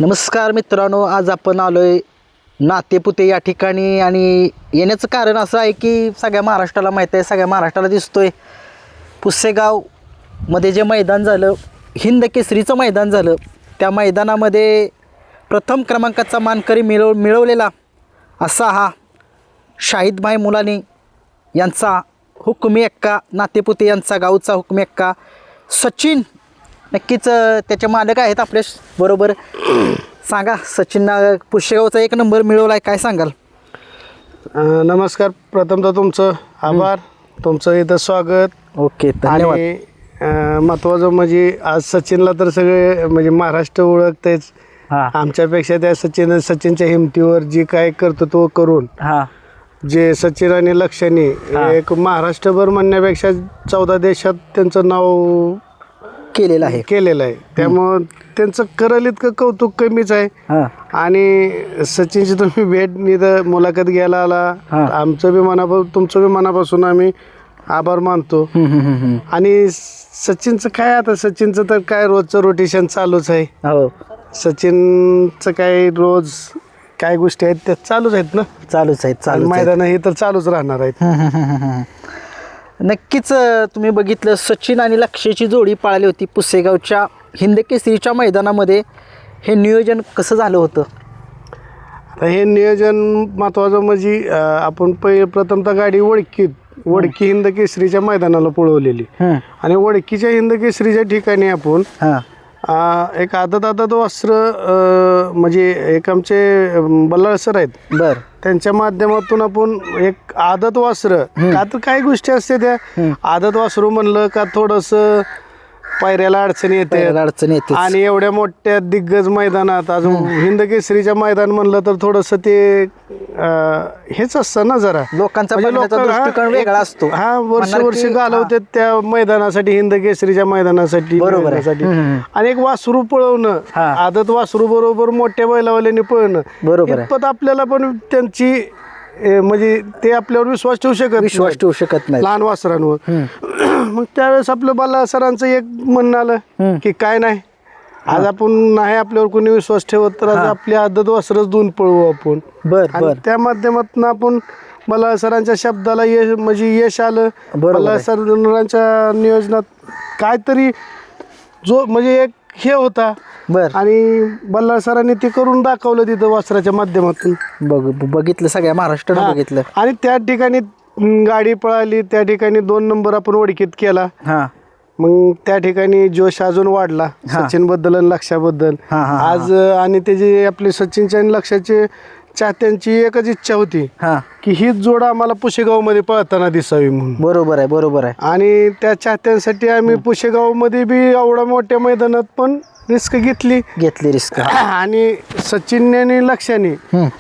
नमस्कार मित्रांनो, आज आपण आलोय नातेपुते या ठिकाणी आणि येण्याचं कारण असं आहे की सगळ्या महाराष्ट्राला माहीत आहे, सगळ्या महाराष्ट्राला दिसतोय पुसेगावमध्ये जे मैदान झालं, हिंद केसरीचं मैदान झालं, त्या मैदानामध्ये प्रथम क्रमांकाचा मानकरी मिळवलेला असा हा शाहिदभाई मुलानी यांचा हुकमी एक्का, नातेपुते यांचा गावचा हुकमी एक्का सचिन. नक्कीच त्याचे मालक आहेत आपल्या बरोबर. सांगा, सचिनना पुसेगावचा 1 नंबर मिळवला आहे, काय सांगाल? नमस्कार. प्रथमतः तुमचं आभार, तुमचं इथं स्वागत. ओके, धन्यवाद. आणि महत्त्वाचं म्हणजे आज सचिनला तर सगळे म्हणजे महाराष्ट्र ओळखतेच. हां आमच्यापेक्षा त्या सचिनच्या हिमतीवर जी काय कर्तृत्व करून हां जे सचिन आणि लक्षणी एक महाराष्ट्रभर म्हणण्यापेक्षा 14 देशात त्यांचं नाव केलेलं आहे. त्यामुळं त्यांचं करल इतकं कौतुक कमीच आहे. हां आणि सचिनची तुम्ही भेट इथं मुलाखत घ्यायला आला, आमचं बी तुमचं बी मनापासून आम्ही आभार मानतो. आणि सचिनचं काय, आता सचिनचं तर काय रोजचं रोटेशन चालूच आहे. हो, सचिनचं काय रोज काय गोष्टी आहेत त्या चालूच आहेत ना, चालूच आहेत. मैदान हे तर चालूच राहणार आहेत. नक्कीच तुम्ही बघितलं, सचिन आणि लक्ष्याची जोडी पळाली होती पुसेगावच्या हिंद केसरीच्या मैदानामध्ये. हे नियोजन कसं झालं होतं? आता हे नियोजन महत्त्वाचं म्हणजे आपण प्रथमतः गाडी वडकी हिंद केसरीच्या मैदानाला पळवलेली. आणि वडकीच्या हिंद केसरीच्या ठिकाणी आपण एक आदत वस्त्र म्हणजे एक आमचे बल्लाळ सर आहेत, बर, त्यांच्या माध्यमातून आपण एक आदत वासरं, का तर काही गोष्टी असते त्या आदत वासरू म्हणलं का थोडंसं पायऱ्याला अडचणी येते. आणि एवढ्या मोठ्या दिग्गज मैदानात अजून हिंद केसरीच्या मैदान म्हणलं तर थोडंसं ते हेच असतं ना, जरा लोकांचा म्हणजे वेगळा असतो. वर्ष घालवते त्या मैदानासाठी, हिंद केसरीच्या मैदानासाठी. बरोबर. आणि एक वासरू पळवणं, आदत वासरू बरोबर मोठ्या बैलावाल्यांनी पळणं, बरोबर, आपल्याला पण त्यांची म्हणजे ते आपल्यावर विश्वास ठेवू शकत नाही लहान वासरांवर. मग त्यावेळेस आपलं बल्लाळ सरांचं एक म्हणणं आलं की काय नाही, आज आपण नाही आपल्यावर कोणी विश्वास ठेवत तर आज आपली आदत वासरच दोन पळवू आपण. आणि त्या माध्यमातून आपण बल्लाळ सरांच्या शब्दाला यश आलं. बल्लाळ सरांच्या नियोजनात काहीतरी जो म्हणजे एक हे होता. आणि बल्लाळ सरांनी ते करून दाखवलं तिथं वासराच्या माध्यमातून. बघितलं, सगळ्या महाराष्ट्रानं बघितलं. आणि त्या ठिकाणी गाडी पळाली, त्या ठिकाणी 2 नंबर आपण वडकीत केला. मग त्या ठिकाणी जोश अजून वाढला सचिन बद्दल आणि लक्षाबद्दल आज. आणि त्याची आपली सचिनच्या आणि लक्षाचे चाहत्यांची एकच इच्छा होती की हीच जोड आम्हाला पुसेगाव मध्ये पळताना दिसावी म्हणून. बरोबर आहे. आणि त्या चाहत्यांसाठी आम्ही पुसेगाव मध्ये बी एवढ्या मोठ्या मैदानात पण रिस्क घेतली रिस्क. आणि सचिनने आणि लक्षाने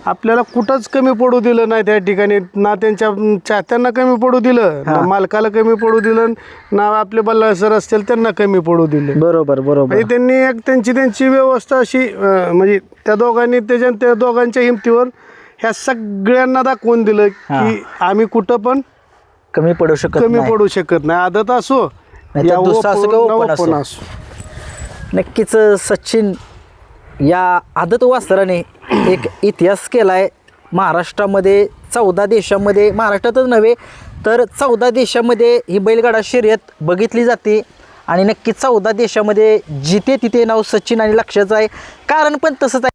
आपल्याला कुठंच कमी पडू दिलं नाही त्या ठिकाणी. ना त्यांच्या चाहत्यांना कमी पडू दिलं, ना मालकाला कमी पडू दिलं, ना आपले बल्लाळ सर असतील त्यांना कमी पडू दिले. बरोबर. म्हणजे त्यांनी एक त्यांची व्यवस्था अशी म्हणजे त्या दोघांच्या हिमतीवर ह्या सगळ्यांना दाखवून दिलं की आम्ही कुठं पण कमी पडू शकत नाही. आदत असो या ओपन असो. नक्कीच सचिन या आदत वासराने एक इतिहास केला आहे महाराष्ट्रामध्ये. 14 देशामध्ये, महाराष्ट्रातच नव्हे तर 14 देशामध्ये ही बैलगाडा शर्यत बघितली जाते. आणि नक्कीच 14 देशामध्ये जिथे तिथे नाव सचिन आणि लक्षाचं आहे. कारण पण तसंच आहे.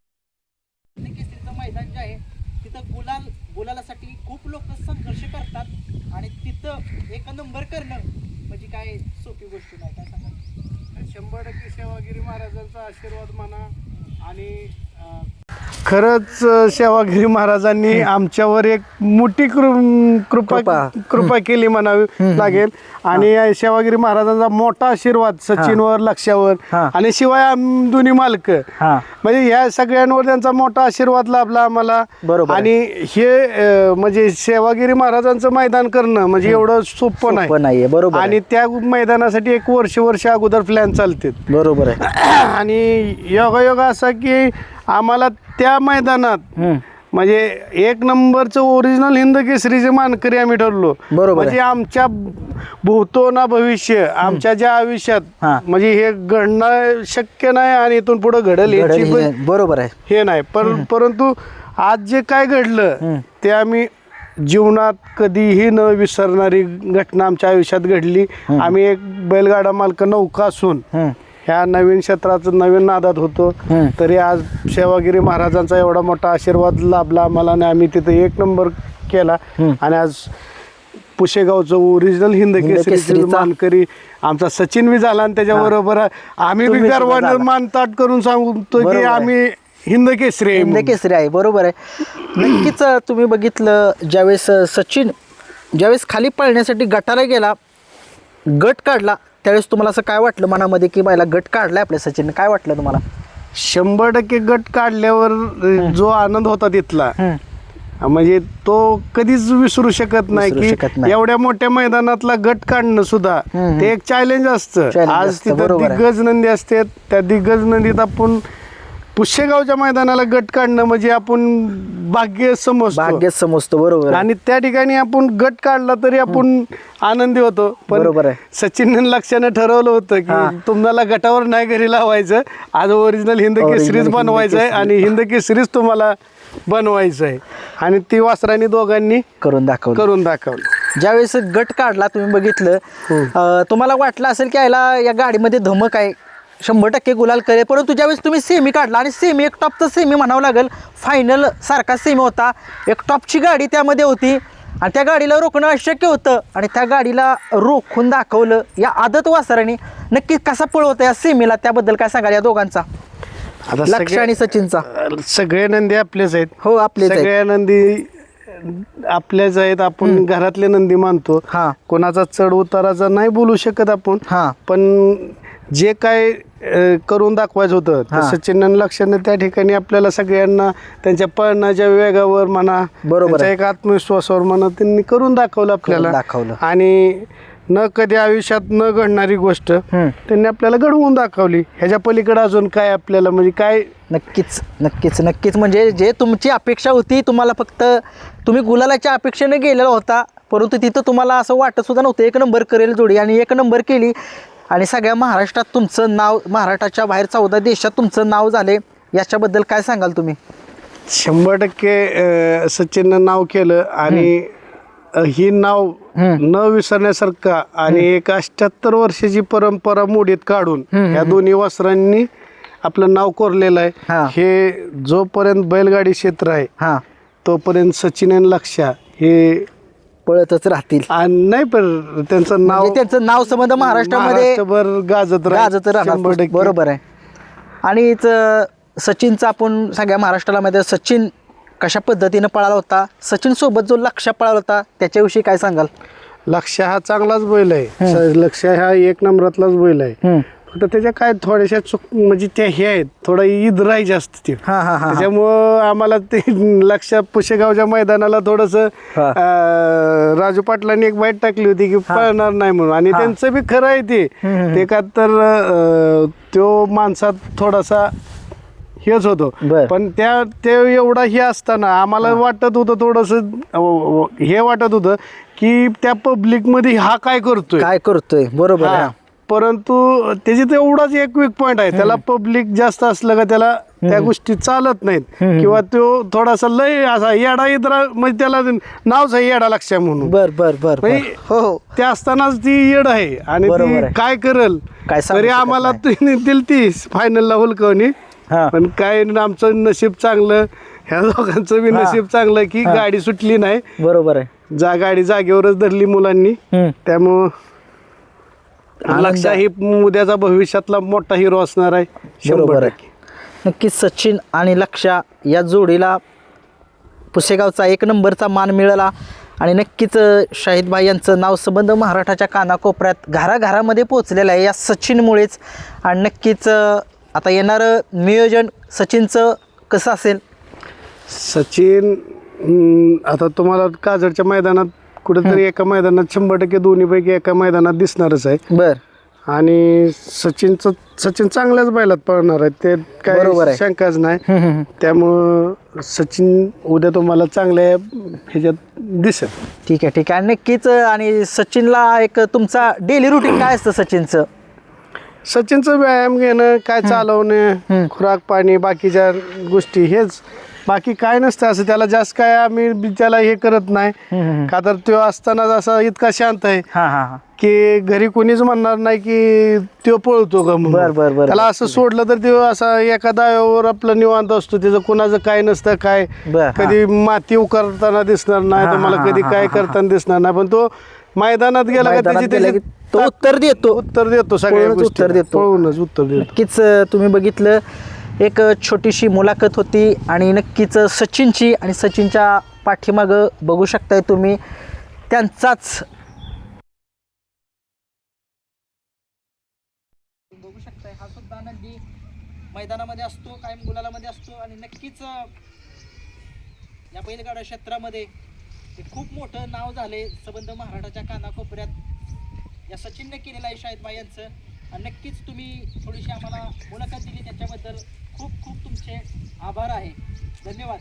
केसरीचं मैदान जे आहे तिथं गुलालासाठी खूप लोक संघर्ष करतात आणि तिथं 1 नंबर करणं म्हणजे काय सोपी गोष्ट नाही. काय सांगा? 100% सेवागिरी महाराजांचा आशीर्वाद म्हणा. आणि खरंच सेवागिरी महाराजांनी आमच्यावर एक मोठी कृपा केली म्हणावी लागेल. आणि सेवागिरी महाराजांचा मोठा आशीर्वाद सचिनवर, लक्षावर आणि शिवाय दोन्ही मालक म्हणजे या सगळ्यांवर त्यांचा मोठा आशीर्वाद लाभला आम्हाला. आणि हे म्हणजे सेवागिरी महाराजांचं मैदान करणं म्हणजे एवढं सोपं नाही. बरोबर. आणि त्या मैदानासाठी एक वर्ष अगोदर प्लॅन चालते. बरोबर आहे. आणि योगायोग असा की आम्हाला त्या मैदानात म्हणजे एक नंबरचं ओरिजिनल हिंद केसरीचे मानकरी आम्ही ठरलो. बरोबर म्हणजे आमच्या भूतो ना भविष्य, आमच्या ज्या आयुष्यात म्हणजे हे घडणं शक्य नाही आणि इथून पुढे घडेल याची पण बरोबर आहे हे नाही. परंतु आज जे काय घडलं ते आम्ही जीवनात कधीही न विसरणारी घटना आमच्या आयुष्यात घडली. आम्ही एक बैलगाडा मालक नौका असून ह्या नवीन क्षेत्राचं नवीन नादात होतो, तरी आज सेवागिरी महाराजांचा एवढा मोठा आशीर्वाद लाभला आम्हाला आणि आम्ही तिथे एक नंबर केला. आणि आज पुशेगावचं ओरिजिनल हिंद केसरी मानकरी आमचा सचिन बी झाला आणि त्याच्याबरोबर आम्ही बी गर्वाने मानताट करून सांगतो की आम्ही हिंद केसरी आहे. हिंद केसरी आहे. बरोबर आहे. नक्कीच तुम्ही बघितलं ज्यावेळेस सचिन ज्यावेळेस खाली पळण्यासाठी गटाला गेला, गट काढला, त्यावेळेस तुम्हाला असं काय वाटलं मनामध्ये की बायला गट काढलाय आपल्या सचिन, काय वाटलं तुम्हाला? 100% गट काढल्यावर जो आनंद होता तिथला म्हणजे तो कधीच विसरू शकत नाही की एवढ्या मोठ्या मैदानातला गट काढणं सुद्धा ते एक चॅलेंज असतं. आज तिथं दिग्गज नंदी असते, त्या दिग्गज नंदीत आपण पुशेगावच्या मैदानाला गट काढणं म्हणजे आपण भाग्य समजतो. बरोबर. आणि त्या ठिकाणी आपण गट काढला तरी आपण आनंदी होतो. पण बरोबर आहे. सचिन लक्षाने ठरवलं होतं की तुम्हाला गटावर नाही घरी लावायचं, आज ओरिजिनल हिंद केसरीच बनवायचं आहे आणि हिंद केसरीच तुम्हाला बनवायचं आहे. आणि ती वासरांनी दोघांनी करून दाखवलं. ज्यावेळेस गट काढला तुम्ही बघितलं, तुम्हाला वाटलं असेल की या गाडीमध्ये धमक आहे, 100% गुलाल करेल. परंतु ज्यावेळेस तुम्ही सेमी काढला आणि सेमी एक टॉपचा सेमी म्हणावं लागेल, फायनल सारखा सेमी होता, एक टॉपची गाडी त्यामध्ये होती आणि त्या गाडीला रोखणं अशक्य होतं आणि त्या गाडीला रोखून दाखवलं या आदत वासराने. नक्की कसा पळवता या सेमीला, त्याबद्दल काय सांगाल या दोघांचा, लक्ष आणि सचिनचा? सगळे नंदी आपलेच आहेत. हो, आपले सगळ्या नंदी आपल्याच आहेत. आपण घरातले नंदी मानतो. कोणाचा चढ उताराचा नाही बोलू शकत आपण. पण जे काय करून दाखवायचं होतं सचिन लक्षाने त्या ठिकाणी आपल्याला सगळ्यांना त्यांच्या पळण्याच्या वेगावर म्हणा, बरोबर, एक आत्मविश्वासावर म्हणा, त्यांनी करून दाखवलं आपल्याला. आणि न कधी आयुष्यात न घडणारी गोष्ट त्यांनी आपल्याला घडवून दाखवली. ह्याच्या पलीकडे अजून काय आपल्याला म्हणजे काय? नक्कीच म्हणजे जे तुमची अपेक्षा होती, तुम्हाला फक्त तुम्ही गुलालाच्या अपेक्षेने गेलेला होता, परंतु तिथं तुम्हाला असं वाटत सुद्धा नव्हतं एक नंबर करेल जोडी, आणि एक नंबर केली. आणि सगळ्या महाराष्ट्रात तुमचं नाव, महाराष्ट्राच्या बाहेर 14 देशात तुमचं नाव झाले, याच्याबद्दल काय सांगाल तुम्ही? 100% सचिननं नाव केलं आणि ही नाव न विसरण्यासारखा आणि एक 78 वर्षाची परंपरा मोडीत काढून या दोन्ही वासरांनी आपलं नाव कोरलेलं आहे. हे जोपर्यंत बैलगाडी क्षेत्र आहे तोपर्यंत सचिन आणि लक्षा हे पळतच राहतील. नाही पण त्यांचं नाव संबंध महाराष्ट्रामध्ये गाजत राहणार. बरोबर आहे. आणि सचिनचं आपण सगळ्या महाराष्ट्राला माहिती आहे, सचिन कशा पद्धतीनं पळाला होता, सचिन सोबत जो लक्ष पळाला होता त्याच्याविषयी काय सांगाल? लक्ष हा चांगलाच बैल आहे. लक्ष हा एक नंबरातलाच बैल आहे. फक्त त्याच्या काय थोड्याशा चूक म्हणजे त्या हे आहेत, थोडं ईद राही जास्त ते, त्याच्यामुळं आम्हाला ते लक्ष पुशेगावच्या मैदानाला थोडंसं राजू पाटलांनी एक बाईट टाकली होती की पळणार नाही म्हणून. आणि त्यांचं बी खरं आहे ते का तर तो माणसात थोडासा हेच होतो. पण ते एवढा हे असताना आम्हाला वाटत होतं थोडंसं हे वाटत होतं की त्या पब्लिक मध्ये हा काय करतोय. बरोबर. परंतु त्याची तर एवढाच एक वीक पॉइंट आहे, त्याला पब्लिक जास्त असलं का त्याला त्या गोष्टी चालत नाहीत, किंवा तो थोडासा लय असा येडा इद्रा, म्हणजे त्याला नावच आहे येडा लक्ष म्हणून. ते असतानाच ती येड आहे आणि ती काय करल तरी आम्हाला दिल ती फायनलला हुलकवणी. पण काय आमचं नशीब चांगलं, ह्या दोघांचं बी नशीब चांगलं की गाडी सुटली नाही. बरोबर आहे. गाडी जागेवरच धरली मुलांनी. त्यामुळं लक्ष ही उद्याचा भविष्यातला मोठा हिरो असणार आहे. 100%. नक्कीच सचिन आणि लक्षा या जोडीला पुशेगावचा एक नंबरचा मान मिळाला. आणि नक्कीच शाहिद भाई यांचं नाव संबंध महाराष्ट्राच्या कानाकोपऱ्यात घराघरामध्ये पोचलेलं आहे या सचिनमुळेच. आणि नक्कीच आता येणारं नियोजन सचिनचं कसं असेल? सचिन आता तुम्हाला काजडच्या मैदानात कुठेतरी एका मैदानात 100% दोन्हीपैकी एका मैदानात दिसणारच आहे. आणि सचिन चांगल्याच बैलात पळणार आहे ते बरोबर काय आहे. शंकाच नाही. त्यामुळं सचिन उद्या तुम्हाला चांगल्या ह्याच्यात दिसेल. ठीक आहे ठीक आहे. नक्कीच. आणि सचिनला एक तुमचा डेली रुटीन काय असतं सचिनचं? सचिनचं व्यायाम घेणं, काय चालवणे, खुराक पाणी, बाकीच्या गोष्टी हेच, बाकी काय नसतं असं. त्याला जास्त काय आम्ही त्याला हे करत नाही, का तर तो असताना असा इतका शांत आहे हां हां हां. की घरी कोणीच म्हणणार नाही की तो पळतो का म्हणून. बर बर बर. त्याला असं सोडलं तर तो असा एका दाव्यावर आपलं निवांत असतो. त्याचं कोणाचं काय नसतं, काय बर. कधी माती उकारताना दिसणार नाही, तर मला कधी काय करताना दिसणार नाही. पण तो मैदानात गेला का मैदानात त्याची गेला की तो उत्तर देतो. उत्तर देतो, सगळ्या पळूनच गोष्टी उत्तर देतो. पळूनच उत्तर देतो. नक्कीच. तुम्ही बघितलं एक छोटीशी मुलाखत होती आणि नक्कीच सचिनची, आणि सचिनच्या पाठीमागं बघू शकताय तुम्ही त्यांचाच बघू शकताय. हा सुद्धा नंदी मैदानामध्ये असतो, कायम गुलालामध्ये असतो. आणि नक्कीच या बैलगाडा क्षेत्रामध्ये एक खूप मोठं नाव झाले संबंध महाराष्ट्राच्या कानाकोपऱ्यात या सचिनने केलेलं आहे शाहिद भाई यांचं. आणि नक्कीच तुम्ही थोडीशी आम्हाला मुलाखत दिली त्याच्याबद्दल खूप खूप तुमचे आभार आहे. धन्यवाद.